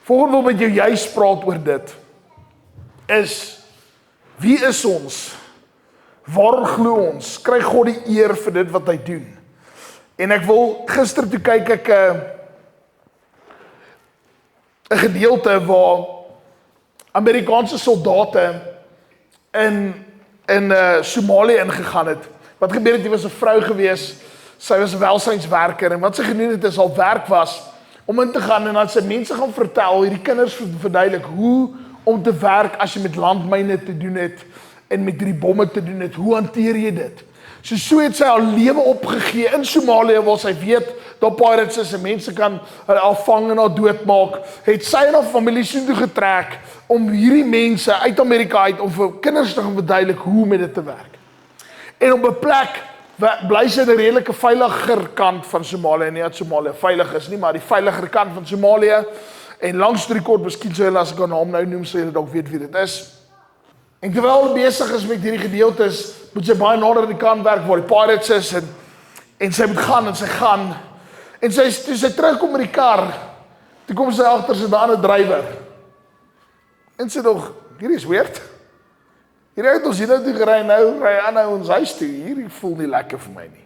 Volgende wil met jou juist praat oor dit, is, wie is ons? Waar glo ons? Kry God die eer vir dit wat hy doen? En ek wil, gister toe kyk ek 'n gedeelte waar Amerikaanse soldate in Somalië ingegaan het. Wat gebeur het, die was 'n vrou gewees, sy was 'n welsynswerker, en wat sy gedoen het is al werk was, om in te gaan en dan sy mense gaan vertel, hierdie kinders verduidelik, hoe om te werk as jy met landmyne te doen het, en met hierdie bomme te doen het, hoe hanteer jy dit? So het sy haar lewe opgegee in Somalië, waar sy weet, daar pirates is, en mense kan haar afvang en haar doodmaak, het sy en haar familie so toe getrek, om hierdie mense uit Amerika uit, om vir kinders te gaan verduidelik, hoe met dit te werk. En op 'n plek, bly sy die redelike veiliger kant van Somalië, nie dat Somalië veilig is nie, maar die veiliger kant van Somalië, en langs die kort, miskien sou hulle, as ek haar naam nou noem, sou julle dalk weet wie dit is. En terwyl hulle besig is met hierdie gedeeltes, moet sy baie nader aan die kant werk, waar die pirates is, en sy moet gaan, en sy terugkom met die kar, toe kom sy agter sy 'n ander drywer, en sy dog, hierdie is weird, hierdie het ons hier nou toe gery, nou ry aanhou ons huis toe, hierdie voel nie lekker vir my nie.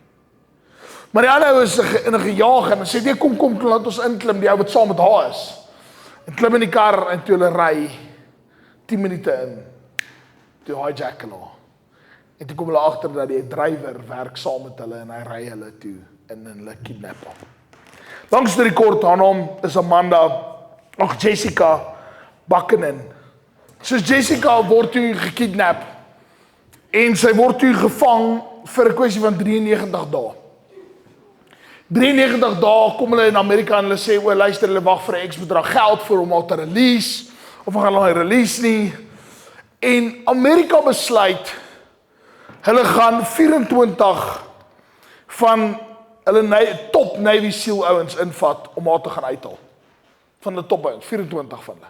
Maar die aanhou is in 'n gejaag, en sy sê, nee, kom, laat ons inklim, die ou wat saam met haar is, en klim in die kar, en toe hulle ry, 10 minute in, toe hijack hulle. En toe kom hulle agter dat die drywer werk saam met hulle, en hy ry hulle toe, en hulle kidnap hom. Langs die kort, haar naam is Jessica Buchanan. Soos Jessica word toe gekidnap, en sy word toe gevang vir 'n kwessie van 93 dae. 93 dae kom hulle in Amerika en hulle sê, luister, hulle wag vir 'n X-bedrag geld vir hom al te release, of gaan hulle release nie. En Amerika besluit, hulle gaan 24 van hulle top Navy SEAL ouens invat, om haar te gaan uithaal. Van die top ouens, 24 van hulle.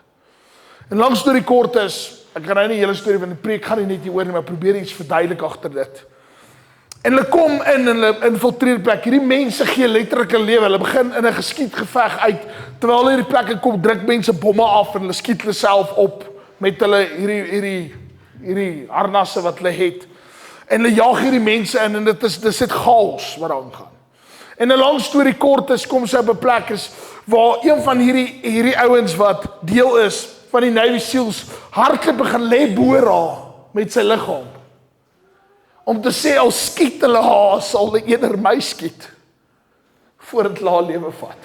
En langs die kort is, ek gaan nou nie die hele storie van die preek, gaan nie net hier oor nie, maar probeer iets verduidelik agter dit. En hulle kom in, en hulle infiltreer plek, hierdie mense gee letterlik 'n lewe, hulle begin in 'n geskietgeveg uit, terwyl hulle hierdie plekke kom, druk mense bomme af, en hulle skiet hulle self op, met hulle hierdie harnasse wat hulle het, en hulle jaag hierdie mense in, en dit is chaos wat daar aangaan. En 'n lang storie kort is, kom sy op 'n plek is, waar een van hierdie ouens wat deel is, van die Navy SEALs, hardloop begin lê bo haar, met sy liggaam, om te sê, al skiet hulle haar, sal die eener my skiet, voordat hulle haar lewe vat.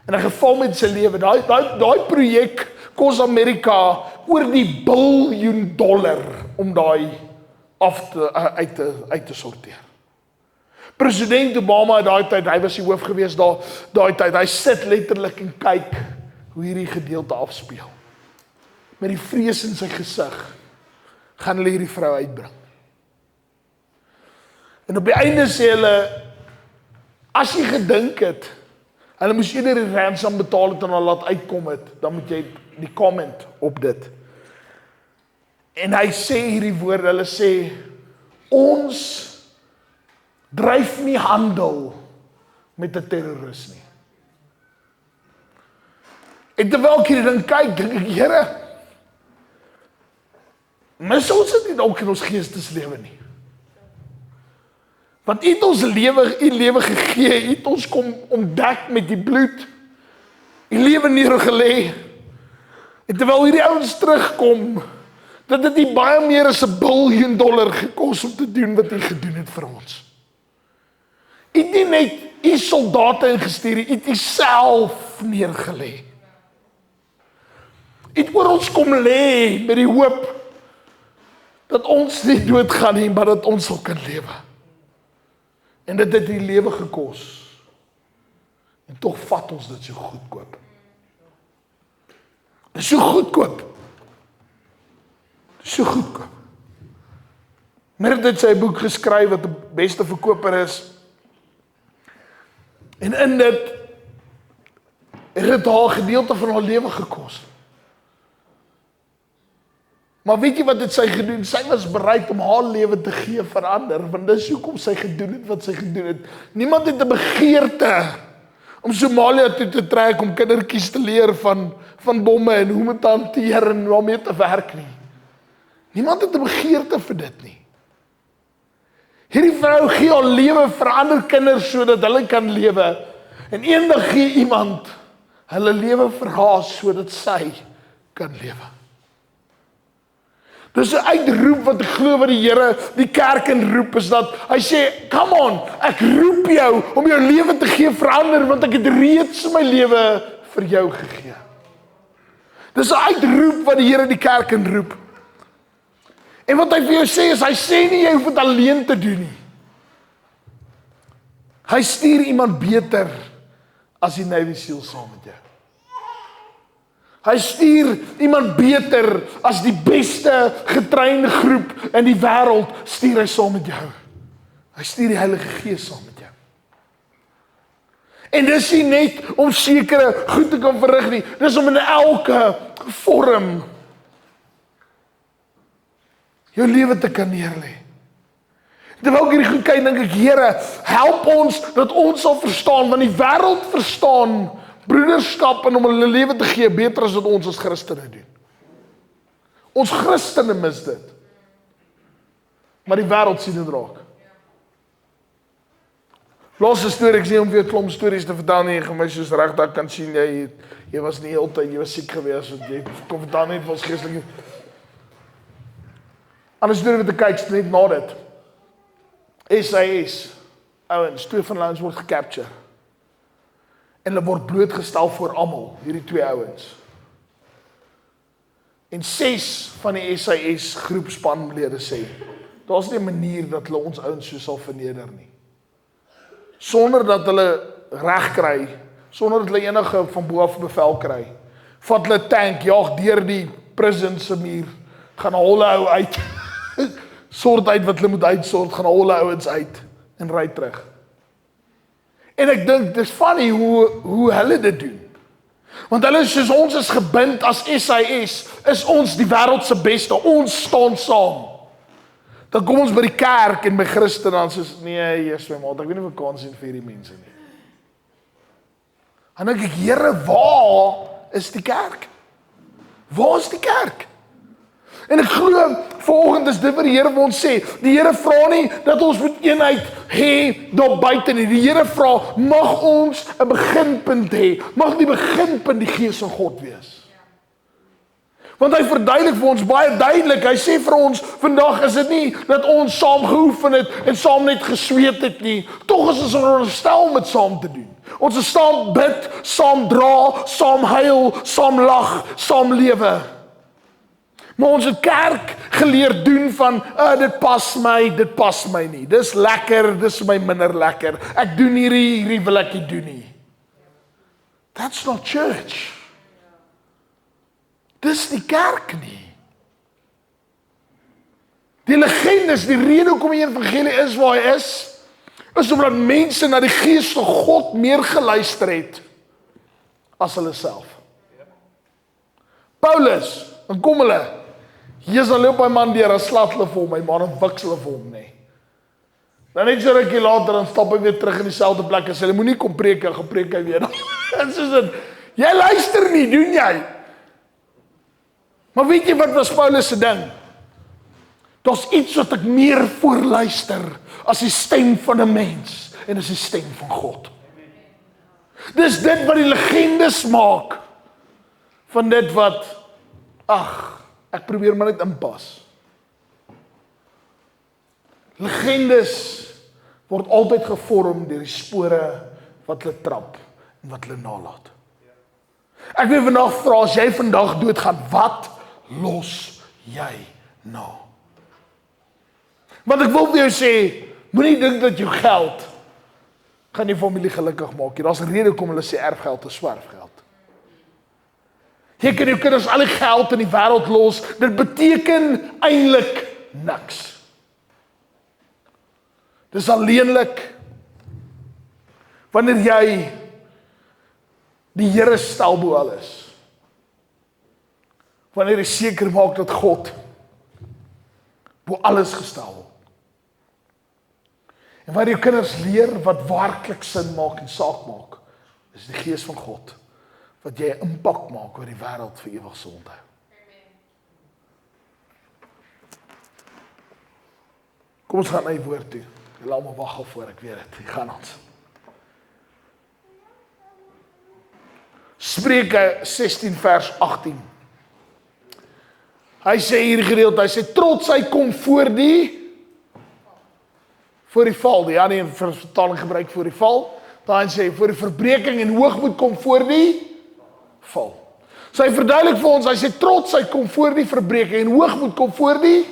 En hy geval met sy lewe, daai projek kos Amerika oor die $1 biljoen, om daai uit te sorteer. President Obama daai tyd, hy was die hoof gewees daai tyd, hy sit letterlik en kyk hoe hierdie gedeelte afspeel. Met die vrees in sy gesig, gaan hulle hierdie vrou uitbring. En op die einde sê hulle, as jy gedink het, hulle moes eerder die ransom betaal het en hulle laat uitkom het, dan moet jy die comment op dit. En hy sê hierdie woorde, hulle sê, ons dryf nie handel met 'n terroris nie. En terwyl ek hierdie ding kyk, dink ek, Here, mis ons dit nie dalk in ons geesteslewe nie. Want U het ons lewe gegee, U het ons kom ontdek met die bloed, U lewe neergelê, en terwyl hierdie ouens terugkom, dat dit nie baie meer as $1 biljoen gekos om te doen wat U gedoen het vir ons. U het nie net U soldate ingestuur, U het U self neergelê. U het oor ons kom lê met die hoop dat ons nie doodgaan nie, maar dat ons sal kan lewe. En dit het U lewe gekos. En tog vat ons dit so goedkoop. Dit is so goedkoop. So goedkoop. Meredith het sy boek geskryf wat die beste verkoper is. En in dit het haar gedeelte van haar lewe gekos. Maar weet jy wat het sy gedoen? Sy was bereid om haar lewe te gee vir ander, want dis hoekom sy gedoen het wat sy gedoen het. Niemand het 'n begeerte om Somalia toe te trek, om kindertjies te leer van bomme en hoe om te hanteer en waarmee te werk nie. Niemand het 'n begeerte vir dit nie. Hierdie vrou gee haar lewe vir ander kinders sodat hulle kan lewe. En eendag gee iemand hulle lewe vir haar sodat sy kan lewe. Dis 'n uitroep wat ek glo wat die Here die kerk inroep is dat hy sê, come on, ek roep jou om jou lewe te gee vir ander want ek het reeds my lewe vir jou gegee. Dis 'n uitroep wat die Here die kerk inroep. En wat hy vir jou sê is, hy sê nie jy hoef dit alleen te doen nie. Hy stuur iemand beter as die Navy SEAL saam met jou. Hy stuur iemand beter as die beste getrainde groep in die wêreld, stuur hy saam met jou. Hy stuur die Heilige Gees saam met jou. En dis nie net om sekere goed te kan verrig nie, dis om in elke vorm jou lewe te kan neerlê. Terwyl ek hierdie goed kyk, dink ek, Here, help ons dat ons sal verstaan, want die wêreld verstaan broederskap en om hulle lewe te gee beter as wat ons as Christene doen. Ons Christene mis dit. Maar die wêreld sien dit raak. Laaste storie, ek sê om vir 'n klomp stories te vertel nie, jy my soos regtig kan sien, jy was nie heeltyd, jy was siek geweest, want jy kom vertel net van ons geestelike. Ander storie wat ek kyk, net na dit. SAS, ouens, 2 van hulle word gecapture. En hulle word blootgestel voor almal, hierdie 2 ouens. En 6 van die SAS groepspanlede sê, daar's nie 'n manier dat hulle ons ouens so sal verneder nie. Sonder dat hulle reg kry, sonder dat hulle enige van bo af bevel kry. Vat hulle tank, jaag deur die prison se muur, gaan hulle ou uit. Sort uit wat hulle moet uitsort, gaan hulle ouens uit en ry terug. En ek dink dis funny hoe hulle dit doen. Want hulle soos ons is gebind as SAS, is ons die wêreld se beste. Ons staan saam. Dan kom ons by die kerk en by Christen dan sê nee, Jesus my maat, ek weet nie of ek kan sien vir hierdie mense nie. En dink ek, Here, waar is die kerk? Waar is die kerk? En ek glo, vanoggend is dit wat die Here vir ons sê. Die Here vra nie dat ons moet eenheid hê daar buite nie. Die Here vra, mag ons 'n beginpunt hê. Mag die beginpunt die Gees van God wees. Want hy verduidelik vir ons baie duidelik. Hy sê vir ons, vandag is dit nie dat ons saam geoefen het en saam net gesweet het nie. Tog is ons veronderstel om dit saam te doen. Ons is saam bid, saam dra, saam huil, saam lag, saam lewe. Maar ons het kerk geleer doen van, dit pas my nie. Dis lekker, dis my minder lekker. Ek doen hierdie wil ek nie doen nie. That's not church. Dis die kerk nie. Die legendes, die rede hoekom die evangelie is waar hy is omdat mense na die Gees van God meer geluister het as hulle self. Paulus, dan kom hulle, Jesus dan loop hy man deur, dan slaat hulle vir hom, my man, dan wiks hulle vir hom, nee. Dan net so rukkie later, dan stap hy weer terug in dieselfde plek, en sê, hulle moet nie kom preek, gaan preek hy weer. En soos dit, jy luister nie, doen jy? Maar weet jy wat was Paulus se ding? Daar's iets wat ek meer voor luister as die stem van 'n mens en as die stem van God. Dis dit wat die legendes maak van dit wat, ek probeer maar net inpas. Legendes word altyd gevorm deur die spore wat hulle trap en wat hulle nalat. Ek wil vandag vra, as jy vandag doodgaan, wat los jy na? Want ek wil vir jou sê, moenie dink dat jou geld gaan die familie gelukkig maak. Daar's 'n rede hoekom hulle sê erfgeld is swerfgeld. Jy kan jou kinders al die geld in die wêreld los, dit beteken eintlik niks. Dis alleenlik wanneer jy die Here stel bo alles. Wanneer jy seker maak dat God bo alles gestel word. En wanneer jou kinders leer wat werklik sin maak en saak maak, Dis die Gees van God, wat jy 'n impak maak oor die wêreld vir ewig sal onthou. Kom ons gaan na die woord toe. Julle almal wag al voor, ek weet dit. Hier gaan ons. Spreuke 16 vers 18. Hy sê hier gedeelte, hy sê trotsheid kom voor die val. Die ander een vertaling gebruik voor die val. Dan sê hy voor die verbreeking en hoogmoed kom voor die val. So hy verduidelik vir ons, hy sê trotsheid kom voor die verbreeking en hoogmoed kom voor die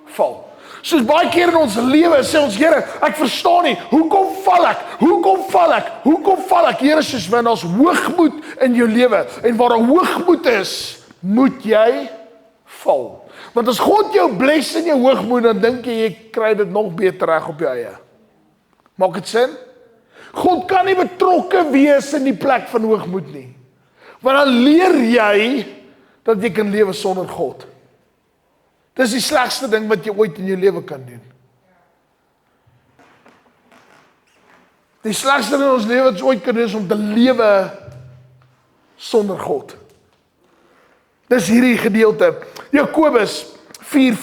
val. Soos baie keer in ons lewe sê ons, Here, ek verstaan nie, hoekom val ek? Hoekom val ek? Here, soos wanneer ons hoogmoed in jou lewe, en waar 'n hoogmoed is, moet jy val. Want as God jou bless in jou hoogmoed, dan dink jy kry dit nog beter reg op jou eie. Maak dit sin? God kan nie betrokke wees in die plek van hoogmoed nie. Want dan leer jy dat jy kan lewe sonder God. Dis die slegste ding wat jy ooit in jou lewe kan doen. Die slegste ding in ons lewe wat ons ooit kan doen is om te lewe sonder God. Dis hierdie gedeelte. Jakobus 4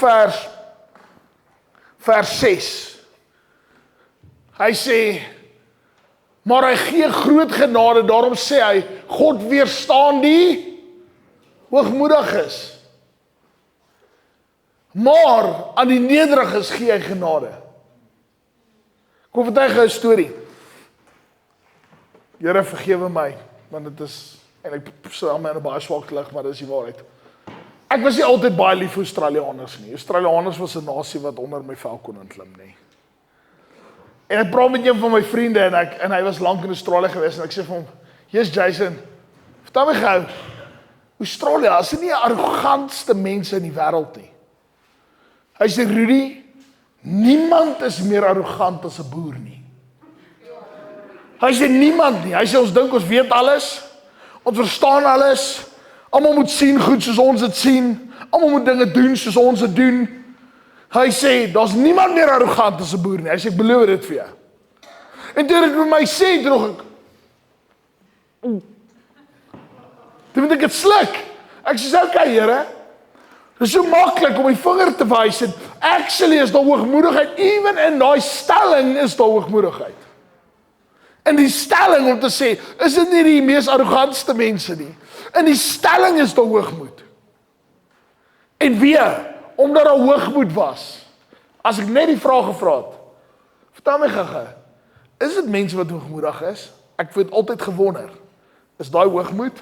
vers 6. Hy sê, maar hy gee groot genade, daarom sê hy, God weerstaan die hoogmoediges. Maar aan die nederiges gee hy genade. Kom vertel gou 'n storie. Here vergewe my, want dit is, en ek stel my in 'n baie swak lig, maar dit is die waarheid. Ek was nie altyd baie lief vir Australianers nie. Australianers was 'n nasie wat onder my vel kon inklim nie. En ek praat met een van my vriende en hy was lank in Australië gewees en ek sê vir hom, "Yes Jason, vertel my gou, Australië is nie die arrogantste mense in die wêreld nie." Hy sê, "Rudy, niemand is meer arrogant as 'n boer nie." Hy sê niemand nie. Hy sê ons dink ons weet alles. Ons verstaan alles. Almal moet sien goed soos ons dit sien. Almal moet dinge doen soos ons dit doen. Hy sê daar's niemand meer arrogant as 'n boer nie. Hy sê ek beloof dit vir jou. En toe dit met my sê, droog ek. Toe moet ek dit sluk. Ek sê okay, Here. Dit is so maklik om my vinger te wys en actually is daar hoogmoedigheid. Even in daai stelling is daar hoogmoedigheid. In die stelling om te sê, is dit nie die mees arrogantste mense nie. In die stelling is daar hoogmoed. En weer, omdat daar hoogmoed was, as ek net die vraag gevra het, vertel my gou, is dit mense wat hoogmoedig is? Ek het altyd gewonder, is daai hoogmoed?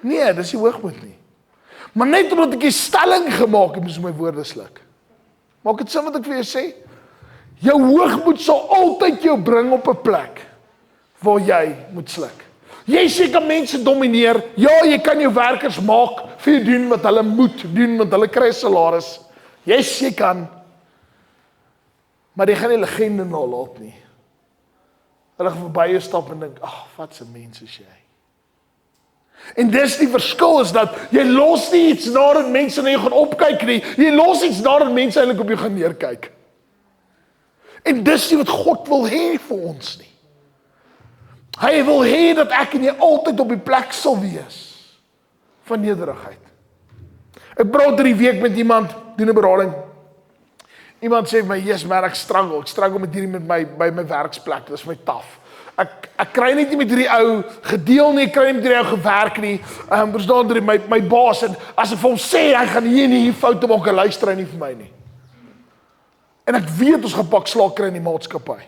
Nee, dis nie hoogmoed nie. Maar net omdat ek die stelling gemaak het, moes my woorde sluk. Maak dit sin wat ek vir jou sê? Jou hoogmoed sal altyd jou bring op 'n plek waar jy moet sluk. Jy sê kan mense domineer. Ja, jy kan jou werkers maak vir doen wat hulle moet doen, want hulle kry salaris. Jy kan. Maar jy gaan nie legende nalat nie. Hulle gaan verby jou stap en dink, "Ag, wat 'n mens is jy." En dis die verskil is dat jy los nie iets nadat mense na jou gaan opkyk nie. Jy los iets nadat mense eintlik op jou gaan neerkyk. En dis nie wat God wil hê vir ons nie. Hy wil hê dat ek en jy altyd op die plek sal wees van nederigheid. Ek praat hierdie week met iemand, doen 'n berading. Iemand sê vir my, "Yes, maar ek struggle met hierdie by my werksplek, dit is my taaf. Ek kry net nie met hierdie ou gedeel nie, ek kry nie met hierdie ou gewerk nie. Verstaan jy, my baas, en as ek vir hom sê, hy gaan hier foute maak, en luister hy nie vir my nie. En ek weet ons gaan pak slaag kry in die maatskappy.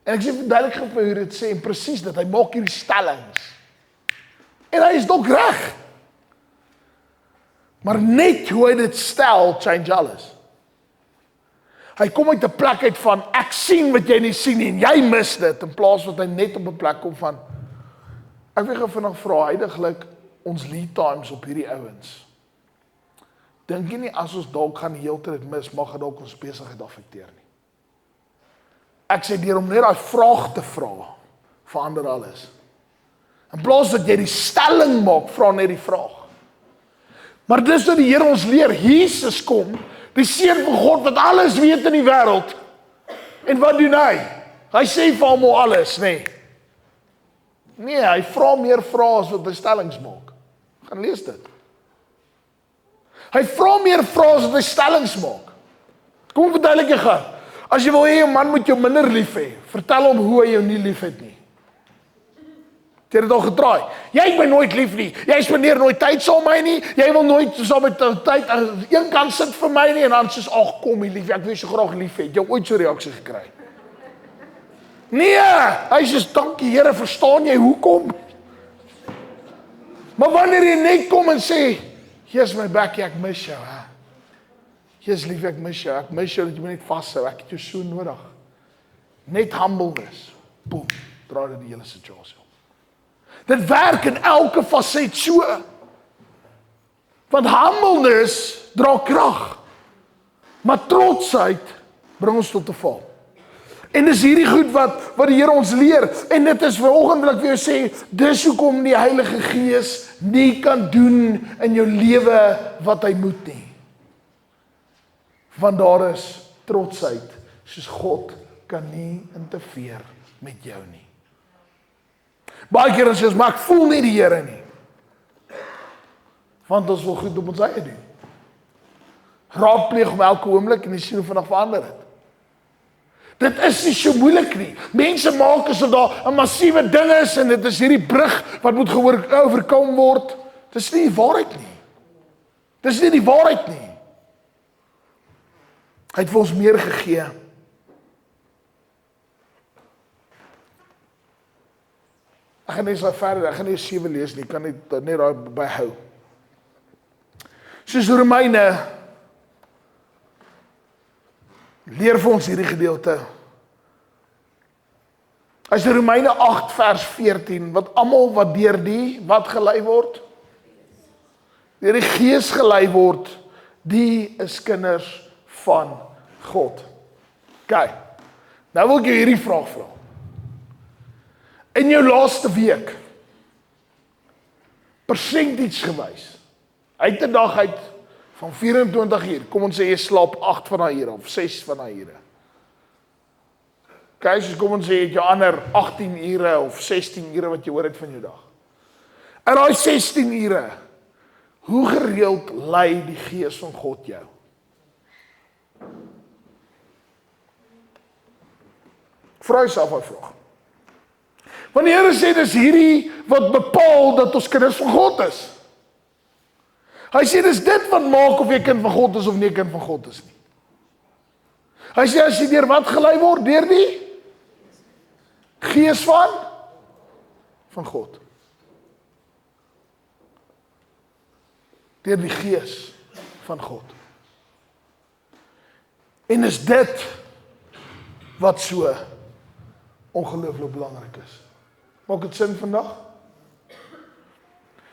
En ek sê verduidelik vir hoe dit sê, en presies dit, hy maak hierdie stellings. En hy is dalk reg. Maar net hoe hy dit stel, change alles. Hy kom uit 'n plek uit van, ek sien wat jy nie sien nie, en jy mis dit, in plaas wat hy net op 'n plek kom van, ek wil gou vinnig vra, heiliglik, ons lead times op hierdie ouens. Dink jy nie, as ons dalk gaan heeltyd dit mis, mag dit dalk ons besigheid affekteer nie. Ek sê, deur om net daai vraag te vra, verander alles. In plaas dat jy die stelling maak, vra net die vraag. Maar dis wat die Here ons leer, Jesus kom, die Seun van God wat alles weet in die wêreld. En wat doen hy? Hy sê vir almal alles, nê. Nee, hy vra meer vrae as wat hy stellings maak. Gaan lees dit. Hy vra meer vrae as wat hy stellings maak. Kom verduidelik jy gaan. As jy wil hê 'n man moet jou minder lief hê, vertel hom hoe hy jou nie lief het nie. Jy het dit al getraai. Jy het my nooit lief nie. Jy spandeer nooit tyd saam my nie. Jy wil nooit saam met tyd aan een kant sit vir my nie en dan soos ag kom my lief, ek wil so graag lief hê. Jy het ooit so 'n reaksie gekry. Nee, hy sê dankie Here, verstaan jy hoekom? Maar wanneer jy net kom en sê, hier's my bekkie, ek mis jou, hè. Hier's lief, ek mis jou dat jy my net vashou, ek het jou so nodig. Net humbleness, boem, draai dit die hele situasie op. Dit werk in elke faset so. Want humbleness dra krag, maar trotsheid bring ons tot 'n val. En dis hierdie goed wat die Here ons leer. En dit is vanoggend wil ek vir jou sê, dis hoekom die Heilige Gees nie kan doen in jou lewe wat hy moet nie. Want daar is trotsheid, soos God kan nie interfereer met jou nie. Baie keer as ons maar ek voel nie die Here nie. Want ons wil goed op ons eie doen. Raadpleeg om elke oomblik en jy sien hoe vinnig verander dit. Dit is nie so moeilik nie. Mense maak asof daar 'n massiewe ding is en dit is hierdie brug wat moet oorkom word. Dis nie die waarheid nie. Dis nie die waarheid nie. Hy het vir ons meer gegee. Ek gaan nie so verder, ek gaan nie 7 lees nie, kan net daar by hou. Soos Romeine leer vir ons hierdie gedeelte. As Romeine 8 vers 14, wat almal wat deur die wat gelei word, deur die Gees gelei word, die is kinders van God. Kyk, nou wil ek jou hierdie vraag vra. In jou laaste week, percentage gewys, uit 'n dag uit van 24 uur, kom ons sê jy slaap 8 van daai ure of 6 van daai ure. Kyk, soos kom ons sê jy het jou ander 18 ure of 16 ure wat jy oor het van jou dag. In daai 16 ure, hoe gereeld lei die Gees van God jou? Vra jouself daai vraag. Want die Here sê dis hierdie wat bepaal dat ons kinders van God is. Hy sê dis dit wat maak of jy kind van God is of nie kind van God is nie. Hy sê as jy deur wat gelei word? Deur die Gees van God. Deur die Gees van God. En is dit wat so ongelooflik belangrik is. Maak dit sin vandag?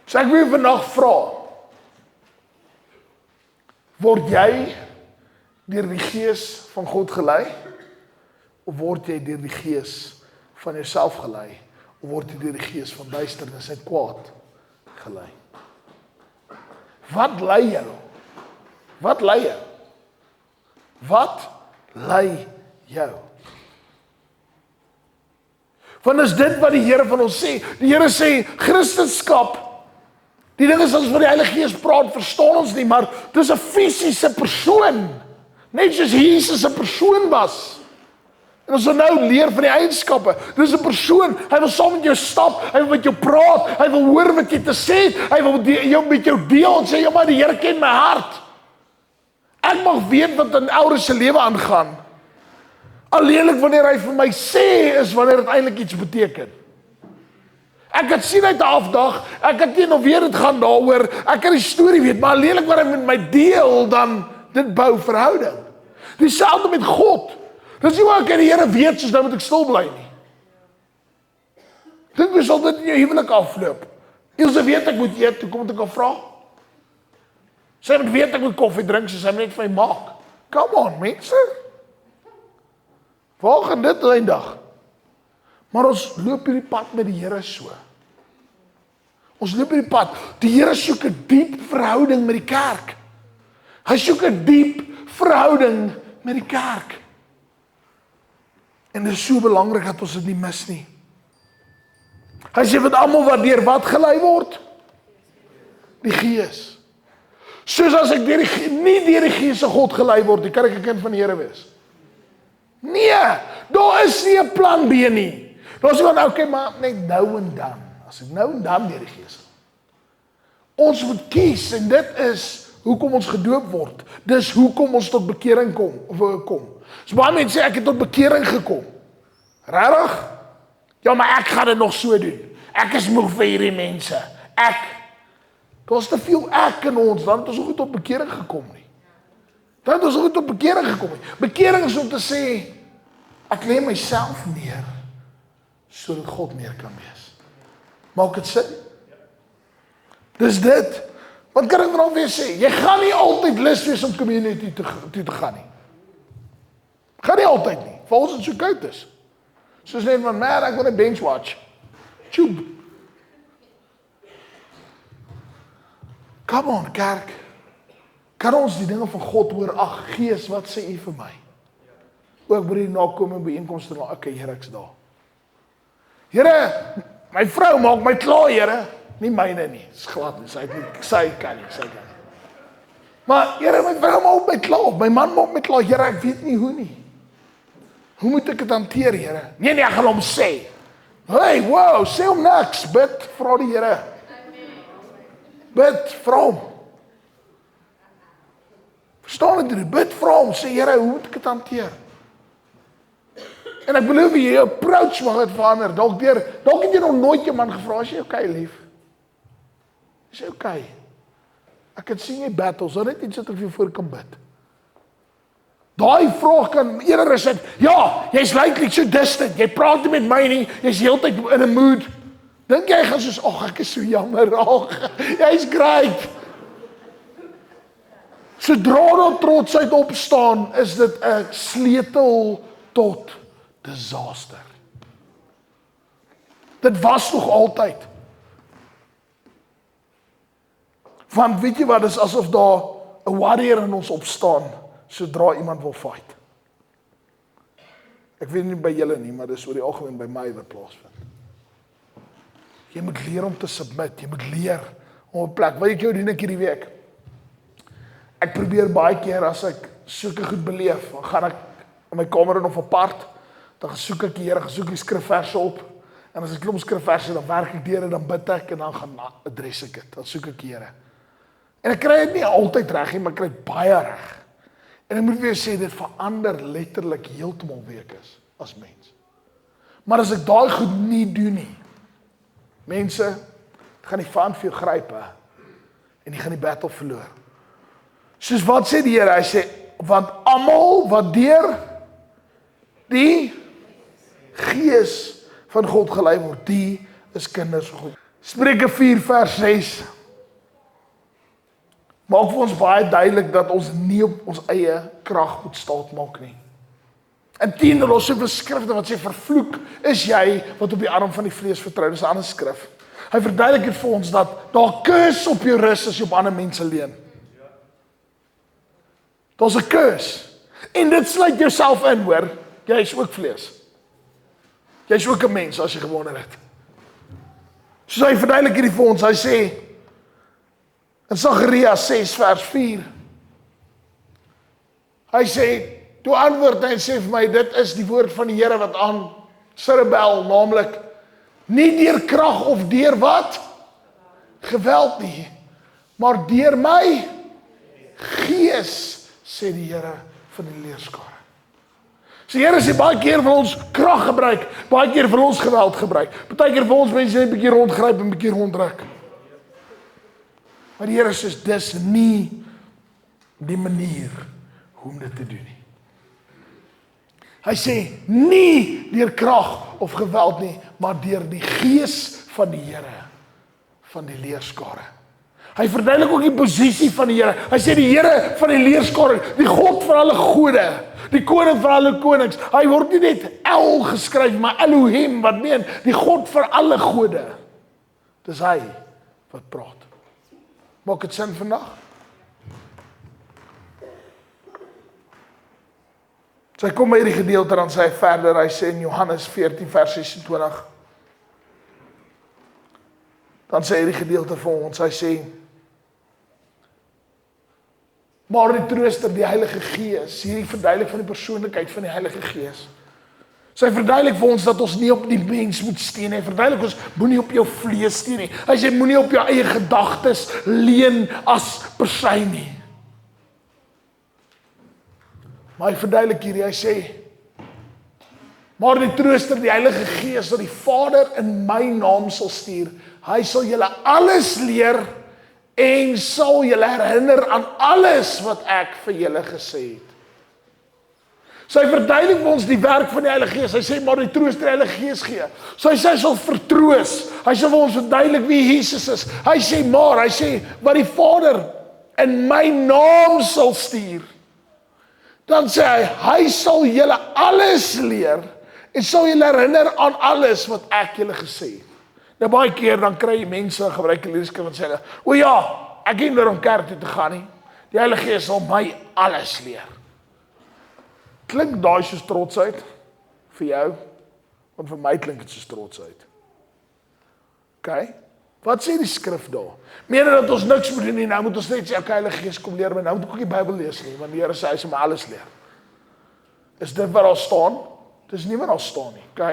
So ek wil vandag vra, word jy deur die Gees van God gelei? Of word jy deur die Gees van jouself gelei? Of word jy deur die Gees van duisternis en kwaad gelei? Wat lei jou? Wat lei jou? Wat lei jou? Want is dit wat die Here van ons sê. Die Here sê, Christendom, die ding is as ons van die Heilige Gees praat, verstaan ons nie, maar dis 'n fisiese persoon. Net soos Jesus 'n persoon was. En ons wil nou leer van die eienskappe. Dis 'n persoon, hy wil saam met jou stap, hy wil met jou praat, hy wil hoor wat jy te sê het, hy wil met jou deel en sê, ja maar die Here ken my hart. Ek mag weet wat in Elrus se lewe aangaan. Alleenlik wanneer hy vir my sê, is wanneer dit eintlik iets beteken. Ek kan sien uit 'n afdag, ek kan teen of weer dit gaan daaroor, ek kan die storie weet, maar alleenlik wat hy met my deel, dan dit bou verhouding. Dieselfde met God. Dis nie waar ek die Here weet, soos nou moet ek stil bly nie. Dit sal dit in jou huwelik afloop. Ilse weet ek moet eet, toe kom ek al vra. Sy weet ek moet koffie drink, soos hy net vir my maak. Come on, mense. Waar gaan dit eendag? Maar ons loop hierdie pad met die Here so. Ons loop hierdie pad. Die Here soek 'n diep verhouding met die kerk. Hy soek 'n diep verhouding met die kerk. En dit is so belangrik dat ons dit nie mis nie. Hy sê want almal wat deur wat gelei word? Die Gees. Soos as ek nie deur die Gees se God gelei word, kan ek 'n kind van die Here wees. Nee, daar is nie 'n plan B nie. Daar is iemand, okay, maar net nou en dan. As ek nou en dan deur die Gees. Ons moet kies en dit is hoekom ons gedoop word. Dis hoekom ons tot bekering kom. So baie mense sê ek het tot bekering gekom. Regtig? Ja, maar ek gaan dit nog so doen. Ek is moeg vir hierdie mense. Daar's te veel ek in ons, dan het ons nog nie tot bekering gekom nie. Dan het ons nog nie tot bekering gekom nie. Bekering is om te sê, ek lê myself neer, sodat God meer kan wees. Maak dit sin? Dis dit. Wat kan ek nou weer sê? Jy gaan nie altyd lus wees om community toe te gaan nie. Gaan nie altyd nie. Vir ons het so koud is. Soos net van, man, ek wil 'n bench watch. Tjoeb. Come on, kerk. Kan ons die dinge van God hoor? Ag, Gees, wat sê U vir my? Ook by die nakoming byeenkomste, okay, Here, ek's daar. Here, my vrou maak my klaar, Here. Nie myne nie. Dis glad nie. Sy kan nie. Maar Here, my vrou maak my klaar. My man maak my klaar. Here, ek weet nie hoe nie. Hoe moet ek dit hanteer, Here? Nee, ek gaan hom sê. Hey, wow, sê hom niks. Bid, vra die Here. Bid, vra hom. Verstaan dit? Bid, vra hom. Sê, Here, hoe moet ek dit hanteer? En ek beloof jy approach mag het verander. Dalk het jy nog nooit jou man gevra, is jy okay, lief? Is jy okay? Ek kan sien jy battles, so net iets wat ek vir jou voor kan bid. Daai vraag kan eerder is dit, ja, jy's likely so distant, jy praat nie met my nie, jy's heeltyd in 'n mood. Dink jy gaan soos, ag, ek is so jammer, ag, jy's great. Sodra daar trotsheid opstaan, is dit 'n sleutel tot disaster. Dit was nog altyd. Want weet jy wat, is asof daar 'n warrior in ons opstaan, sodra iemand wil fight. Ek weet nie by julle nie, maar dis oor die algemeen by my wat plaasvind. Jy moet leer om te submit, jy moet leer om 'n plek, weet jy hoe doen ek hierdie week? Ek probeer baie keer as ek sulke goed beleef, dan gaan ek in my kamer in of apart, dan soek ek die Here, soek die skrifverse op, en as ek klomp skrifverse, dan werk ek deur en dan bid ek, en dan gaan adres ek dit, dan soek ek die Here. En ek kry dit nie altyd reg nie, maar ek kry baie reg. En ek moet weer sê, dit verander letterlik heeltemal wie ek is, as mens. Maar as ek daai goed nie doen nie, mense, het gaan die vyand vir jou gryp, en jy gaan die battle verloor. Soos wat sê die Here, hy sê, want almal wat deur die Gees van God gelei word, die is kinders van God. Spreuke 4 vers 6 maak vir ons baie duidelik dat ons nie op ons eie krag moet staat maak nie. Inteendeel, daar is soveel skrifte wat sê, vervloek is jy wat op die arm van die vlees vertrou. Dis 'n ander skrif. Hy verduidelik dit vir ons dat daar kus op jou rus as jy op ander mense leun. Daar's 'n kus. En dit sluit jouself in, hoor. Jy is ook vlees. Jy is ook 'n mens, as jy gewonder het. So hy verduidelik hierdie vir ons, hy sê, in Sagaria 6 vers 4, hy sê, toe antwoord hy en sê vir my, dit is die woord van die Here wat aan Zerubbabel, naamlik, nie deur krag of deur wat? Geweld nie, maar deur my Gees, sê die Here van die leerskare. So die Here sê, baie keer wil ons krag gebruik, baie keer wil ons geweld gebruik, baie keer wil ons mense net 'n bietjie rondgryp en 'n bietjie ronddruk. Maar die Here sê, dis nie die manier hoe om dit te doen nie. Hy sê, nie deur krag of geweld nie, maar deur die Gees van die Here, van die leerskare. Hy verduidelik ook die posisie van die Here. Hy sê die Here van die leerskare, die God van alle gode, die koning van alle konings. Hy word nie net El geskryf, maar Elohim, wat meen, die God van alle gode. Dis hy wat praat. Maak dit sin vandag? So hy kom by hierdie gedeelte, dan sê hy verder, hy sê in Johannes 14 vers 26, Dan sê hy die gedeelte vir ons, hy sê, maar die trooster, die Heilige Gees, hierdie verduidelik van die persoonlikheid van die Heilige Gees. So hy verduidelik vir ons dat ons nie op die mens moet steun nie. Hy verduidelik ons moenie op jou vlees steun nie. Hy sê moenie op jou eie gedagtes leun as persyn nie. Maar hy verduidelik hier, hy sê, maar die trooster, die Heilige Gees, wat die Vader in my naam sal stuur, hy sal julle alles leer en sal julle herinner aan alles wat ek vir julle gesê het. So hy verduidelik vir ons die werk van die Heilige Gees. Hy sê maar die trooster die Heilige Gees gee. So hy sê hy sal vertroos. Hy sal vir ons verduidelik wie Jesus is. Hy sê wat die Vader in my naam sal stuur. Dan sê hy sal julle alles leer en sal julle herinner aan alles wat ek julle gesê het. Nou baie keer dan kry jy mense gebruik leerskrif wat sê hulle, o ja, ek het nie om kerk toe te gaan nie. Die Heilige Gees sal my alles leer. Klink daai soos trotsheid vir jou, want vir my klink dit soos trotsheid. OK? Wat sê die skrif daar? Meer dat ons niks moet doen nie, nou moet ons net sê, okay, Heilige Gees kom leer my, nou moet ek ook die Bybel lees nie, want die Here sê hy sal my alles leer. Is dit wat daar staan? Dis nie wat daar staan nie, OK?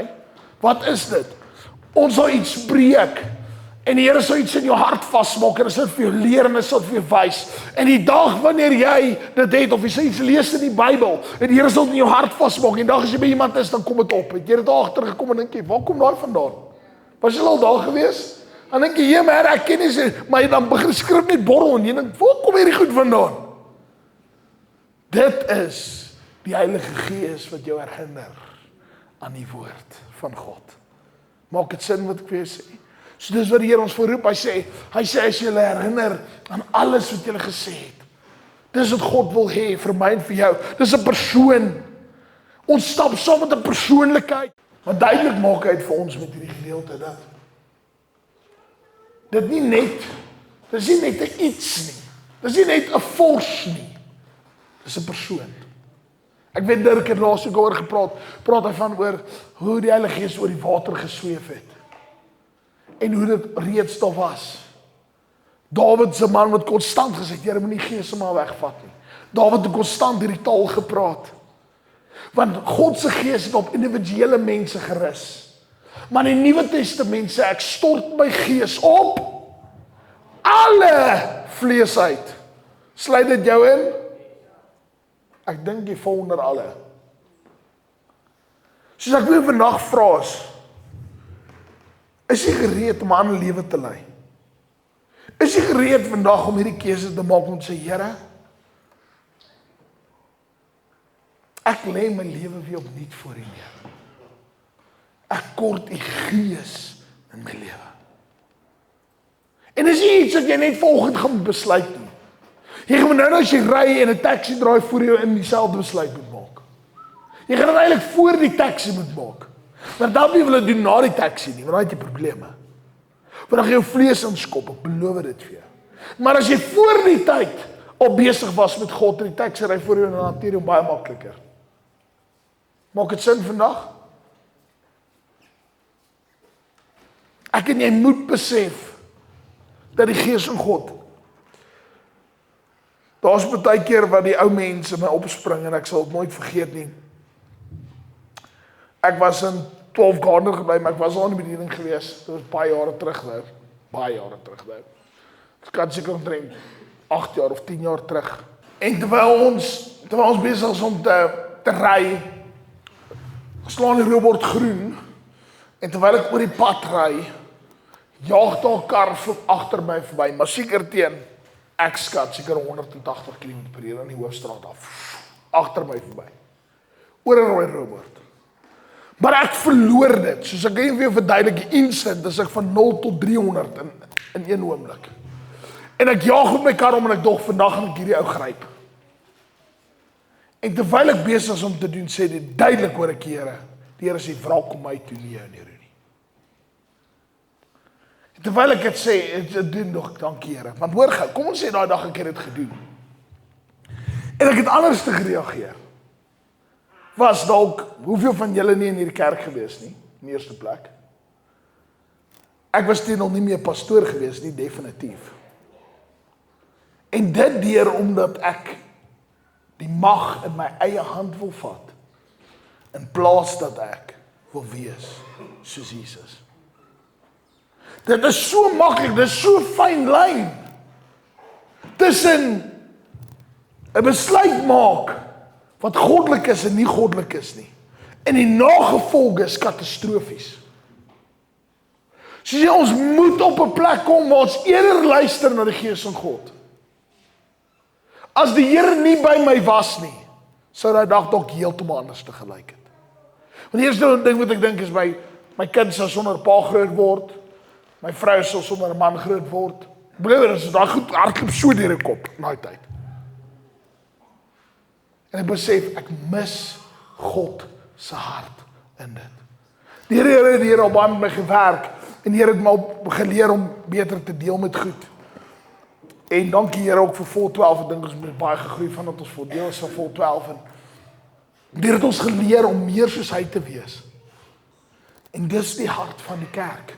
Wat is dit? Ons sal iets spreek en die Here sal iets in jou hart vasmaak en hy sal vir jou leer en hy sal vir jou wys. En die dag wanneer jy dit het of jy sê iets lees in die Bybel en die Here sal dit in jou hart vasmaak en die dag as jy by iemand is dan kom dit op. Het jy dit daar agtergekom en dink jy, waar kom daai vandaan? Was jy al daar gewees? Dan dink jy, maar ek ken nie, maar jy dan begin skryf net borrel en jy dink, waar kom hierdie goed vandaan? Dit is die Heilige Gees wat jou herinner aan die woord van God. Maak dit sin wat ek vir jou sê? So dis wat die Here ons voorroep, hy sê as jy herinner aan alles wat jy gesê het. Dis wat God wil hê vir my en vir jou. Dis 'n persoon. Ons stap saam met 'n persoonlikheid. Maar duidelik maak hy dit vir ons met hierdie gedeelte dat dis nie net 'n iets nie. Dis nie net 'n force nie. Dis 'n persoon. Ek weet Dirk het laas ook oor gepraat. Praat hy van oor hoe die Heilige Gees oor die water gesweef het. En hoe dit reeds daar was. Dawid se man wat konstant gesê het, Here moenie Gees maar wegvat nie. Dawid het konstant hierdie taal gepraat. Want God se Gees het op individuele mense gerus. Maar in die Nuwe Testament sê ek stort my Gees op alle vlees uit. Sluit dit jou in? Ek dink jy val onder alle. Soos ek wil vandag vra is jy gereed om 'n ander lewe te lei? Is jy gereed vandag om hierdie keuse te maak om te sê, Here, ek lê my lewe weer opnuut voor U neer. Ek kort U Gees in my lewe. En is nie iets wat jy net volgend gaan besluit nie. Jy gaan nou as jy ry en 'n taxi draai voor jou in dieselfde besluit moet maak. Jy gaan dit eintlik voor die taxi moet maak. Maar dan wil jy doen na die taxi nie, want dan het jy probleme. Want dan gaan jou vlees inskop, ek beloof dit vir jou. Maar as jy voor die tyd al besig was met God en die taxi ry voor jou en dan hanteer jy baie makliker. Maak dit sin vandag? Ek en jy moet besef dat die Gees van God, daar's baie keer wat die ou mense my opspring en ek sal dit nooit vergeet nie. Ek was in 12 Gardner gebly, maar ek was al in die bediening gewees. Dit was baie jare terug nou. Baie jare terug nou. Ek kan seker omtrent 8 jaar of 10 jaar terug. En terwyl ons besig is om te ry, slaan die roebord groen en terwyl ek oor die pad ry, jaag daar 'n kar agter my verby, maar seker teen ek skat seker 180 km/h aan die hoofstraat af. Agter my verby. Oor 'n rooi roebord. Maar ek verloor dit. Soos ek net weer verduidelik, instant, dis ek van 0 tot 300 in een oomblik. En ek jaag op my kar om en ek dog vandag gaan ek hierdie ou gryp. En terwyl ek besig is om te doen, sê dit duidelik hoor ek die Here sê vra kom my toe nie jou nie. En terwyl ek dit sê, dit doen nog dankie Here. Want hoor gou, kom ons sê daai dag ek het dit gedoen. En ek het anders te gereageer. Was dalk hoeveel van julle nie in hierdie kerk gewees nie, in die eerste plek. Ek was teen al nie meer pastoor gewees nie, definitief. En dit deur omdat ek die mag in my eie hand wil vat, in plaas dat ek wil wees soos Jesus. Dit is so maklik, dit is so fyn lyn tussen 'n besluit maak wat goddelik is en nie goddelik is nie. En die nagevolge is katastrofies. So ons moet op 'n plek kom waar ons eerder luister na die Gees van God. As die Here nie by my was nie, sou daai dag dalk heeltemal anders te gelyk het. Want die eerste ding wat ek dink is my kind sal sonder pa groot word, my vrou sal sonder 'n man groot word. Broer, as daai goed hardloop so deur die kop in daai tyd. En ek besef, ek mis God se hart in dit. Die Here het hier al baie met my gewerk, en die Here het my geleer om beter te deel met goed. En dankie Here ook vir vol 12, ek dink ons moet baie gegroei van dat ons vol deel is van vol 12, en die Here het ons geleer om meer soos hy te wees. En dis die hart van die kerk.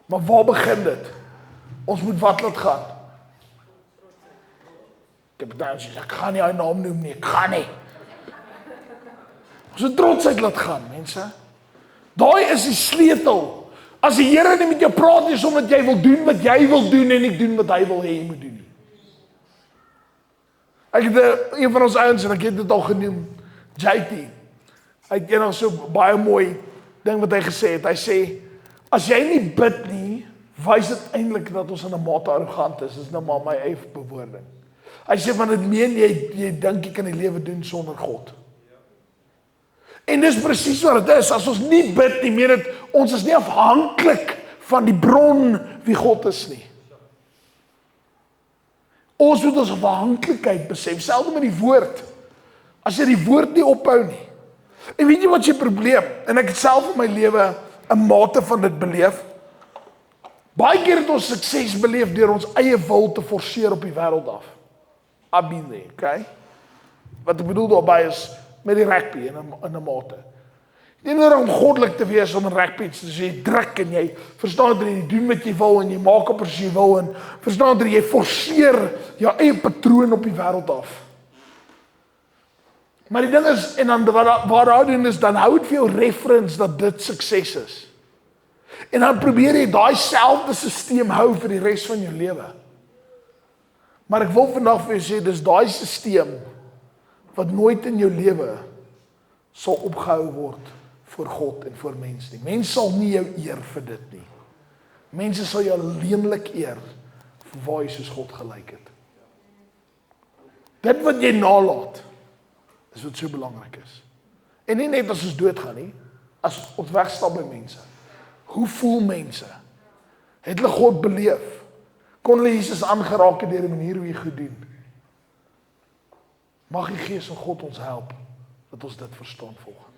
Maar waar begin dit? Ons moet wat laat gaan? Ek heb dan gesê, ek gaan nie hy naam noem nie, ek gaan nie. Ons moet trotsheid laat gaan, mense. Daai is die sleutel. As die Here nie met jou praat nie, omdat jy wil doen wat jy wil doen en nie doen wat hy wil hê jy moet doen nie. Ek het een van ons ouens, en ek het dit al genoem, JT. Hy het eendag so baie mooi ding wat hy gesê het. Hy sê, as jy nie bid nie, wys dit eintlik dat ons in 'n mate arrogant is. Dis nou maar my eie bewoording. Hy sê, want dit meen jy dink jy kan die lewe doen sonder God. En dis presies wat dit is. As ons nie bid nie, meen dit, ons is nie afhanklik van die bron wie God is nie. Ons moet ons afhanklikheid besef, selfs met die woord. As jy die woord nie ophou nie. En weet jy wat is die probleem? En ek het self in my lewe 'n mate van dit beleef. Baie keer het ons sukses beleef deur ons eie wil te forceer op die wêreld af. I've been there, okay? Wat ek bedoel daarbey is met die rugby in 'n mate. Nie net om goddelik te wees om 'n rugby te sê druk en jy verstaan dat jy doen wat jy wil en jy maak op as jy wil en verstaan dat jy forceer jou eie patroon op die wêreld af. Maar die ding is, en dan waar daar doen is, dan hou dit vir jou reference dat dit sukses is. En dan probeer jy daai selfde stelsel hou vir die res van jou lewe. Maar ek wil vandag vir jou sê, dis daai stelsel wat nooit in jou lewe sal opgehou word voor God en voor mense nie. Mense sal nie jou eer vir dit nie. Mense sal jou alleenlik eer vir waar jy soos God gelyk het. Dit wat jy nalaat, is wat so belangrik is. En nie net as ons doodgaan nie, as ons wegstap by mense. Hoe voel mense? Het hulle God beleef? Kon hulle Jesus aangeraak het deur die manier hoe hy goed doen? Mag die Gees van God ons help, dat ons dit verstaan volgens.